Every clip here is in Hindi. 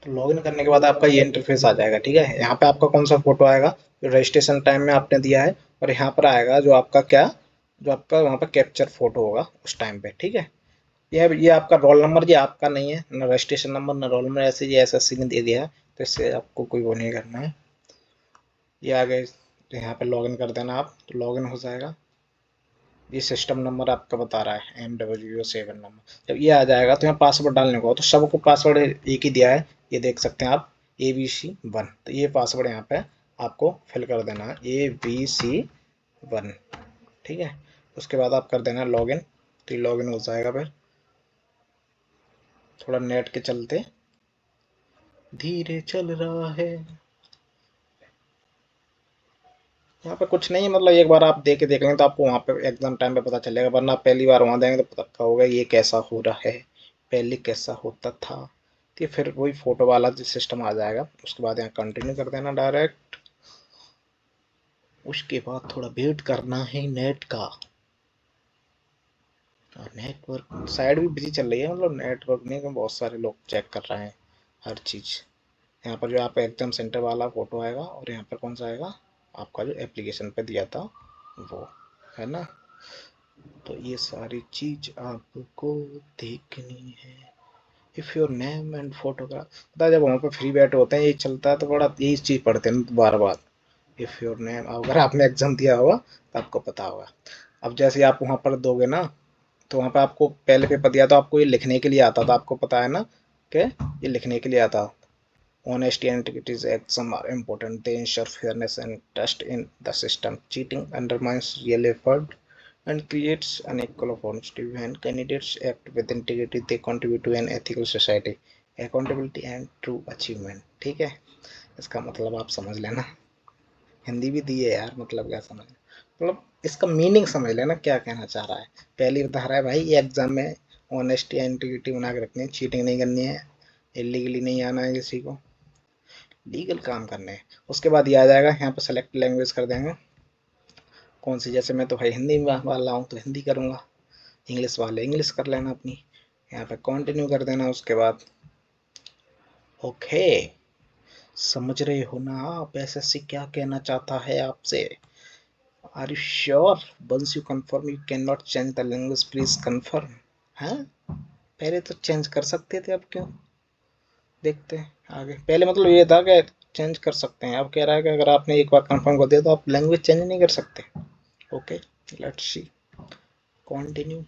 तो लॉगिन करने के बाद आपका ये इंटरफेस आ जाएगा। ठीक है, यहाँ पे आपका कौन सा फोटो आएगा जो रजिस्ट्रेशन टाइम में आपने दिया है, और यहाँ पर आएगा जो आपका क्या, जो आपका वहाँ पर कैप्चर फोटो होगा उस टाइम पे। ठीक है, ये आपका रोल नंबर, ये आपका नहीं है, ना रजिस्ट्रेशन नंबर ना रोल नंबर, ऐसे ये एसएससी ने दे दिया है, तो इससे आपको कोई वो नहीं करना है। ये आ गए, तो यहाँ पे लॉगिन कर देना आप, तो लॉगिन हो जाएगा। ये सिस्टम नंबर आपका बता रहा है MW07 नंबर। जब ये आ जाएगा तो यहाँ पासवर्ड डालने को, तो सबको पासवर्ड एक ही दिया है, ये देख सकते हैं आप, ABC1। तो ये पासवर्ड यहाँ पे आपको फिल कर देना है, ABC1। ठीक है, उसके बाद आप कर देना लॉगिन, तो ये लॉगिन हो जाएगा। फिर थोड़ा नेट के चलते धीरे चल रहा है, यहाँ पे कुछ नहीं है, मतलब एक बार आप दे के देख लेंगे तो आपको वहाँ पे एग्जाम टाइम पे पता चलेगा, वरना आप पहली बार वहाँ देंगे तो पता होगा ये कैसा हो रहा है, पहले कैसा होता था। तो ये फिर वही फोटो वाला जो सिस्टम आ जाएगा। उसके बाद यहाँ कंटिन्यू कर देना डायरेक्ट, उसके बाद थोड़ा वेट करना है नेट का। और नेटवर्क साइड भी बिजी चल रही है, मतलब नेटवर्क नहीं, बहुत सारे लोग चेक कर रहे हैं हर चीज़। यहाँ पर जो आप एग्जाम सेंटर वाला फोटो आएगा, और यहाँ पर कौन सा आएगा, आपका जो एप्लीकेशन पे दिया था वो, है ना। तो ये सारी चीज आपको देखनी है। If your name and photograph, पता है जब वहाँ पे फ्री बैठ होते हैं ये चलता है तो बड़ा यही चीज पढ़ते हैं बार बार। इफ योर नेम, अगर आपने एग्जाम दिया होगा तो आपको पता होगा। अब जैसे आप वहाँ पर दोगे ना, तो वहाँ पे आपको पहले पेपर दिया तो आपको ये लिखने के लिए आता था, आपको पता है ना कि ये लिखने के लिए आता। Honesty and integrity's exam are important. They ensure fairness and trust in the system. Cheating undermines real effort and creates unequal opportunity. When candidates act with integrity, they contribute to an ethical society. Accountability and true achievement. ठीक है, इसका मतलब आप समझ लेना। हिंदी भी दी है यार, मतलब क्या समझ, मतलब इसका मीनिंग समझ लेना क्या कहना चाह रहा है। पहले बता रहा है भाई ये एग्जाम में ऑनेस्टी एंड इंटीग्रिटी बना के रखनी है, चीटिंग नहीं करनी है, इलीगली नहीं आना है किसी को, लीगल काम करने हैं। उसके बाद ये आ जाएगा, यहाँ पर सेलेक्ट लैंग्वेज कर देंगे कौन सी, जैसे मैं तो भाई हिंदी वाला हूँ तो हिंदी करूँगा, इंग्लिश वाले इंग्लिश कर लेना अपनी। यहाँ पे कंटिन्यू कर देना। उसके बाद ओके, समझ रहे हो ना आप एसएससी क्या कहना चाहता है आपसे। Are you sure, once you confirm you can not change the language, please confirm. है, पहले तो चेंज कर सकते थे, अब क्यों, देखते हैं आगे। पहले मतलब ये था कि चेंज कर सकते हैं, अब कह रहा है कि अगर आपने एक बार कंफर्म कर दिया तो आप लैंग्वेज चेंज नहीं कर सकते। Okay, let's see, continue.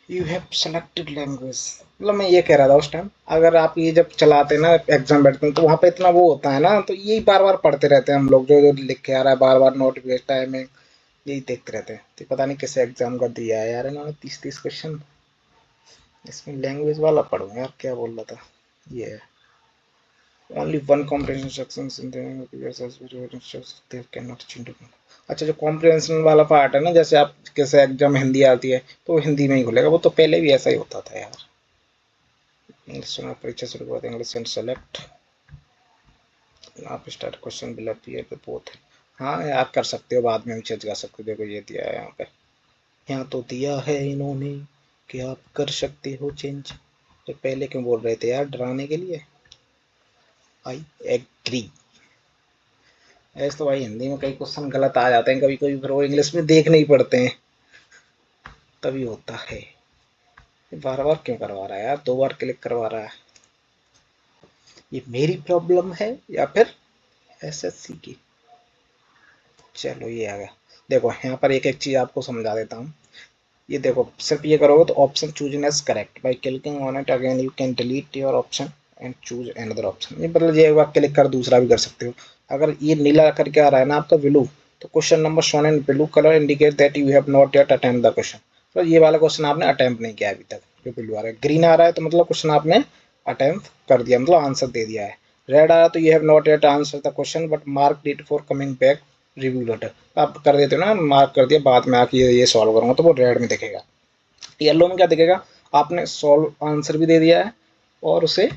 You have selected language, मतलब मैं ये कह रहा था उस टाइम, अगर आप ये जब चलाते ना एग्जाम बैठते हैं तो वहाँ पे इतना वो होता है ना, तो यही बार बार पढ़ते रहते हैं हम लोग, जो जो लिख के आ रहा है बार बार नोटिफिकेशन टाइमिंग, यही देखते रहते हैं। तो पता नहीं कैसे एग्जाम का दिया है यार इन्होंने 30-30 क्वेश्चन, इसमें लैंग्वेज वाला पढ़ूंगा यार, क्या बोल रहा था ये है। Only one comprehension sections in the previous as shows they cannot change it. अच्छा, जो कॉम्प्रिहेंशन वाला पार्ट है ना, जैसे आप कैसे एग्जाम हिंदी आती है तो हिंदी में ही खुलेगा, वो तो पहले भी ऐसा ही होता था यार। इंग्लिश में परीक्षा शुरू करते इंग्लिश एंड सेलेक्ट, आप स्टार्ट क्वेश्चन बिल अपीयर पे बोथ। हाँ यार कर सकते हो, बाद में भी चेंज कर सकते हो। देखो ये दिया है यहाँ पे, यहाँ तो दिया है इन्होंने कि आप कर सकते हो चेंज, तो पहले क्यों बोल रहे थे यार, डराने के लिए। I agree. ऐसे तो भाई हिंदी में कई क्वेश्चन गलत आ जाते हैं कभी कभी, फिर वो इंग्लिश में देखने ही पड़ते हैं, तभी होता है। बार बार क्यों करवा रहा है यार, 2 बार क्लिक करवा रहा है, ये मेरी प्रॉब्लम है या फिर एसएससी की। चलो ये आ गया। देखो यहाँ पर एक एक चीज आपको समझा देता हूँ। ये देखो, सिर्फ ये करोगे तो option choose as correct by clicking on it again you can delete your option and choose another option. ये मतलब ये एक बार क्लिक कर दूसरा भी कर सकते हो। अगर ये नीला करके आ रहा है ना आपका ब्लू, तो question number shown in blue colour indicate that you have not yet attempt the question, तो ये वाला क्वेश्चन आपने अटेम्प्ट नहीं किया अभी तक। जो ब्लू आ रहा है, ग्रीन आ रहा है तो मतलब क्वेश्चन आपने अटेम्प्ट कर दिया, मतलब आंसर दे दिया है। रेड आ रहा तो you have not yet answer the question but mark it for coming back review later, आप कर देते हो ना, मार्क कर दिया बाद में आके ये सॉल्व करूंगा, तो वो रेड में दिखेगा। येलो में क्या दिखेगा, आपने सॉल्व आंसर भी दे दिया है और उसे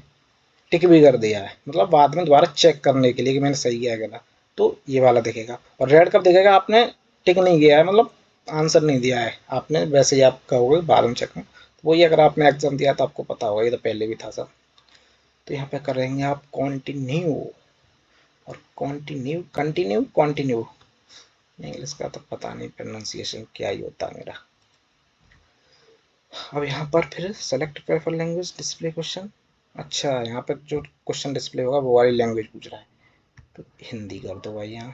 टिक भी कर दिया है, मतलब बाद में दोबारा चेक करने के लिए कि मैंने सही किया गया, तो ये वाला दिखेगा। और रेड कब दिखेगा, आपने टिक नहीं किया है, मतलब आंसर नहीं दिया है आपने, वैसे ही आप कहोगे बाद में चेक में। तो वही अगर आपने एग्जाम दिया तो आपको पता होगा, ये तो पहले भी था सर। तो यहाँ पे करेंगे आप कंटिन्यू, और कंटिन्यू कंटिन्यू कंटिन्यू, इंग्लिश का तो पता नहीं प्रोनाउंसिएशन क्या ही होता है मेरा। अब यहाँ पर फिर select prefer language display question. अच्छा, यहाँ पर जो क्वेश्चन डिस्प्ले होगा वो वाली लैंग्वेज पूछ रहा है, तो हिंदी कर दो भाई यहाँ,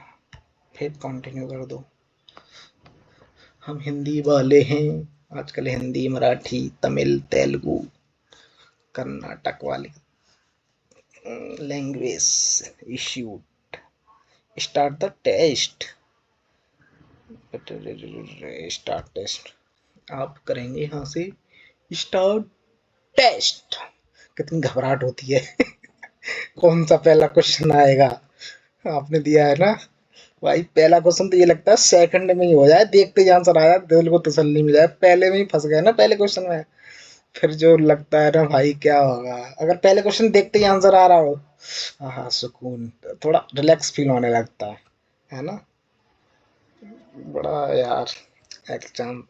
फिर कंटिन्यू कर दो। हम हिंदी वाले हैं, आजकल हिंदी, मराठी, तमिल, तेलुगु, कर्नाटक वाली language issued. Start the test, start test, आप करेंगे यहाँ से स्टार्ट टेस्ट। कितनी घबराहट होती है कौन सा पहला क्वेश्चन आएगा, आपने दिया है ना भाई, पहला क्वेश्चन तो ये लगता है सेकंड में ही हो जाए, देखते ही आंसर आया, दिल को तसल्ली मिल जाए, पहले में ही फंस गए ना पहले क्वेश्चन में, फिर जो लगता है ना भाई क्या होगा, अगर पहले क्वेश्चन देखते ही आंसर आ रहा हो, हाँ सुकून, थोड़ा रिलैक्स फील होने लगता है ना। बड़ा यार एग्जाम,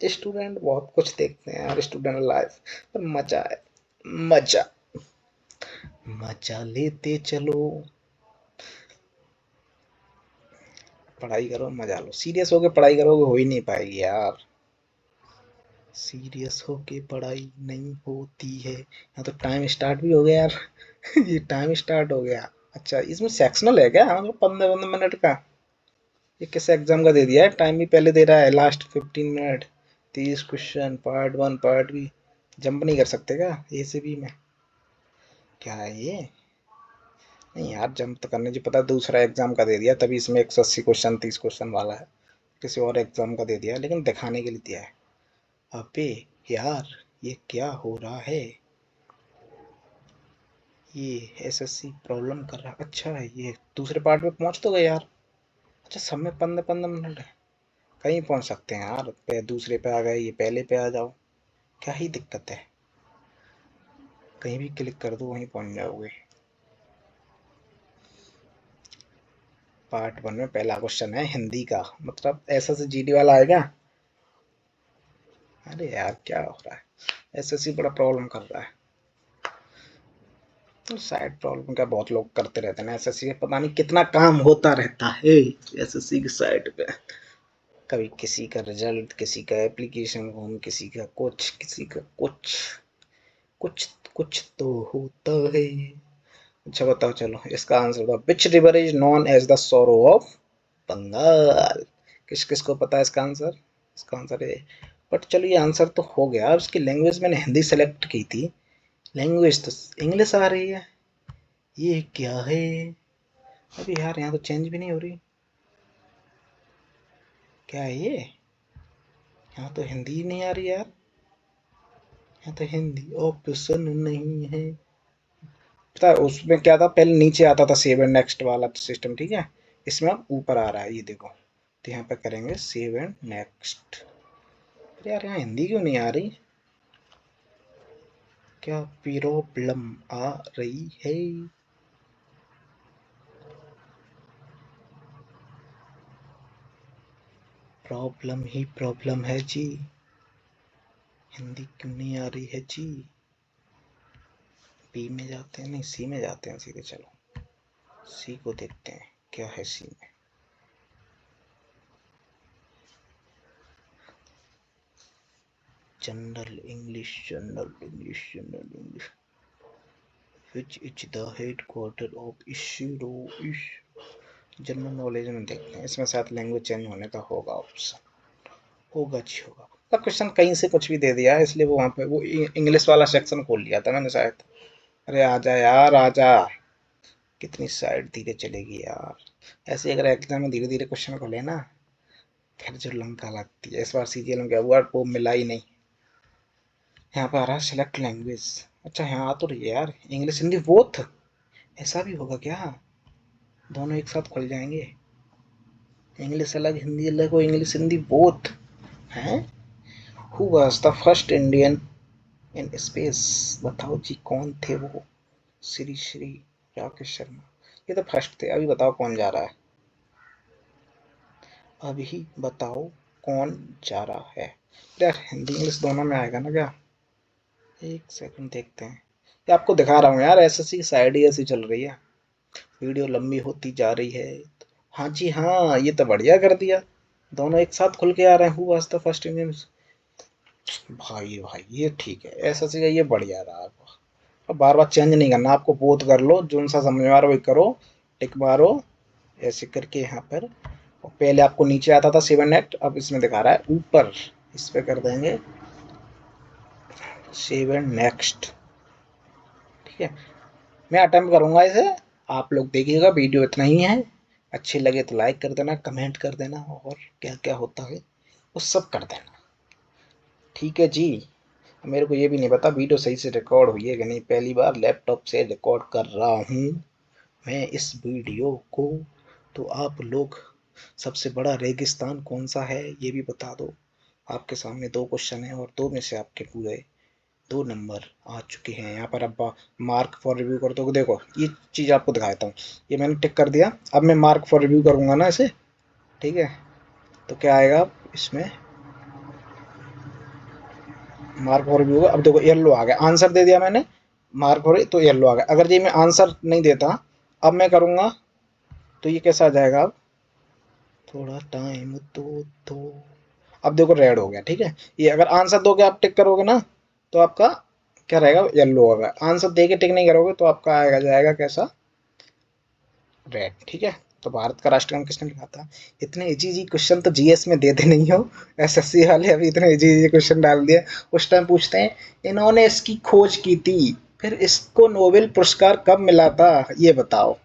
स्टूडेंट बहुत कुछ देखते हैं यार, स्टूडेंट लाइफ, पर मजा है, मजा, मजा लेते चलो, पढ़ाई करो मजा लो, सीरियस होके पढ़ाई करोगे हो ही नहीं पाएगी यार, सीरियस होके पढ़ाई नहीं होती है। यहाँ तो टाइम स्टार्ट भी हो गया यार ये टाइम स्टार्ट हो गया। अच्छा, इसमें सेक्शनल है क्या, मतलब 15-15 मिनट का, ये किस एग्जाम का दे दिया है, टाइम भी पहले दे रहा है, last 15 minute, 30 question, part 1 part B, jump नहीं कर सकते क्या ए से बी में, क्या है ये, नहीं यार जंप तो करने, जो पता दूसरा एग्जाम का दे दिया, तभी इसमें 180 क्वेश्चन 30 क्वेश्चन वाला है, किसी और एग्जाम का दे दिया, लेकिन दिखाने के लिए दिया है। अबे यार ये क्या हो रहा है, ये एसएससी प्रॉब्लम कर रहा, अच्छा है, ये दूसरे पार्ट में पहुंच तो गए यार, अच्छा सब में 15-15 मिनट है, कहीं पहुंच सकते हैं यार, पे दूसरे पे आ गए, ये पहले पे आ जाओ, क्या ही दिक्कत है, कहीं भी क्लिक कर दो वहीं पहुंच जाओगे। पार्ट 1 में पहला क्वेश्चन है हिंदी का, मतलब ऐसा से जीडी वाला आएगा, अरे यार क्या हो रहा है, एसएससी बड़ा प्रॉब्लम कर रहा है, तो साइड प्रॉब्लम क्या बहुत लोग करते रहते हैं ना एसएससी के, पता नहीं कितना काम होता रहता है एसएससी की साइड पे, कभी किसी का रिजल्ट, किसी का एप्लीकेशन फॉर्म, किसी का कुछ, किसी का कुछ, कुछ कुछ तो होता है। अच्छा बताओ, चलो इसका आंसर बताओ, which river is known as the sorrow of Bengal, किस किस को पता है इसका आंसर, इसका आंसर है, बट चलो ये आंसर तो हो गया, उसकी लैंग्वेज मैंने हिंदी सेलेक्ट की थी, लैंग्वेज तो इंग्लिश आ रही है, ये क्या है, अभी यार यहाँ तो चेंज भी नहीं हो रही, क्या है ये, यहाँ तो हिंदी ही नहीं आ रही यार, यहाँ तो हिंदी ऑप्शन नहीं है, पता है उसमें क्या था, पहले नीचे आता था सेव एंड नेक्स्ट वाला सिस्टम, ठीक है, इसमें अब ऊपर आ रहा है, ये देखो, तो यहाँ पे करेंगे सेव एंड नेक्स्ट, यार यहाँ हिंदी क्यों नहीं आ रही, क्या प्रॉब्लम आ रही है, प्रॉब्लम ही प्रॉब्लम है जी, हिंदी क्यों नहीं आ रही है जी, बी में जाते हैं, नहीं सी में जाते हैं सीधे, चलो सी को देखते हैं क्या है सी में, general English, general English, general English, which is the headquarter of Ichiro इश, जनरल नॉलेज में देखते हैं, इसमें शायद लैंग्वेज चेंज होने का होगा ऑप्शन, होगा जी होगा, तो क्वेश्चन कहीं से कुछ भी दे दिया है, इसलिए वो वहाँ पे वो इंग्लिश वाला सेक्शन खोल लिया था मैंने शायद, अरे आजा यार आजा, कितनी साइड धीरे चलेगी यार, ऐसे अगर एग्जाम में धीरे धीरे क्वेश्चन खोले ना, फिर जो लंका लगती है, इस बार सीजीएल में क्या हुआ, वो मिला ही नहीं, यहाँ पर आ रहा है सिलेक्ट लैंग्वेज, अच्छा यहाँ आ तो रही है यार, इंग्लिश हिंदी बोथ, ऐसा भी होगा क्या, दोनों एक साथ खुल जाएंगे, इंग्लिश अलग हिंदी अलग, हो इंग्लिश हिंदी बोथ हैं, who was the first Indian in space, बताओ जी कौन थे वो, श्री श्री राकेश शर्मा, ये तो फर्स्ट थे, अभी बताओ कौन जा रहा है, अभी बताओ कौन जा रहा है, यार हिंदी इंग्लिश दोनों में आएगा ना क्या, एक सेकंड देखते हैं, ये आपको दिखा रहा हूँ यार, एसएससी की साइड ही ऐसी चल रही है, वीडियो लंबी होती जा रही है। हाँ जी हाँ, ये तो बढ़िया कर दिया, दोनों एक साथ खुल के आ रहे हैं। Who was the first Indian, भाई भाई ये ठीक है, एसएससी का ये बढ़िया रहा। अब बार बार चेंज नहीं करना आपको, बोथ कर लो, जो सा समझ में आ रहा है वही करो, टिक मारो ऐसे करके यहाँ पर। और पहले आपको नीचे आता था 7 एक्ट, अब इसमें दिखा रहा है ऊपर, इस पे कर देंगे 7 नेक्स्ट। ठीक है, मैं अटेम्प्ट करूंगा इसे, आप लोग देखिएगा। वीडियो इतना ही है, अच्छी लगे तो लाइक कर देना, कमेंट कर देना, और क्या क्या होता है वो सब कर देना। ठीक है जी। मेरे को ये भी नहीं पता वीडियो सही से रिकॉर्ड हुई है कि नहीं, पहली बार लैपटॉप से रिकॉर्ड कर रहा हूँ मैं इस वीडियो को। तो आप लोग, सबसे बड़ा रेगिस्तान कौन सा है ये भी बता दो। आपके सामने 2 क्वेश्चन है, और 2 में से आपके पूरे 2 नंबर आ चुके हैं। यहाँ पर अब मार्क फॉर रिव्यू कर दो। देखो ये चीज़ आपको दिखाता हूँ, ये मैंने टिक कर दिया। अब मैं मार्क फॉर रिव्यू करूँगा ना इसे, ठीक है, तो क्या आएगा इसमें, मार्क फॉर रिव्यू। अब देखो येलो आ गया, आंसर दे दिया मैंने, मार्क फॉर, तो येलो आ गया। अगर ये मैं आंसर नहीं देता, अब मैं करूँगा, तो ये कैसा आ जाएगा अब, थोड़ा टाइम तो अब देखो रेड हो गया। ठीक है, ये अगर आंसर दो के आप टिक करोगे ना, तो आपका क्या रहेगा, येलो होगा। आंसर दे के टिक नहीं करोगे तो आपका आएगा जाएगा कैसा, रेड। ठीक है, तो भारत का राष्ट्रगान किसने लिखा था। इतने इजी इजी क्वेश्चन तो जीएस में देते नहीं हो, एसएससी वाले अभी इतने इजी इजी क्वेश्चन डाल दिए। उस टाइम पूछते हैं इन्होंने इसकी खोज की थी, फिर इसको नोबेल पुरस्कार कब मिला था ये बताओ।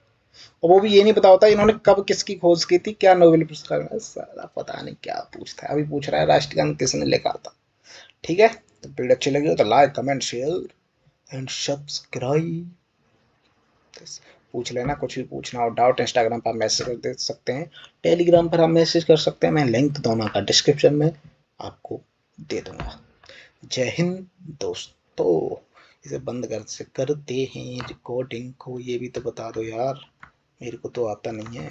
और वो भी ये नहीं पता होता इन्होंने कब किसकी खोज की थी, क्या नोबेल पुरस्कार मिला, साला पता नहीं क्या पूछता है। अभी पूछ रहा है राष्ट्रगान किसने लिखा था। ठीक है, तो वीडियो अच्छी लगी हो तो like comment share and subscribe. पूछ लेना, कुछ भी पूछना हो डाउट, इंस्टाग्राम पर मैसेज कर दे सकते हैं, टेलीग्राम पर आप मैसेज कर सकते हैं, मैं लिंक दोनों का डिस्क्रिप्शन में आपको दे दूंगा। जय हिंद दोस्तों। इसे बंद करते हैं रिकॉर्डिंग को, ये भी तो बता दो यार, मेरे को तो आता नहीं है।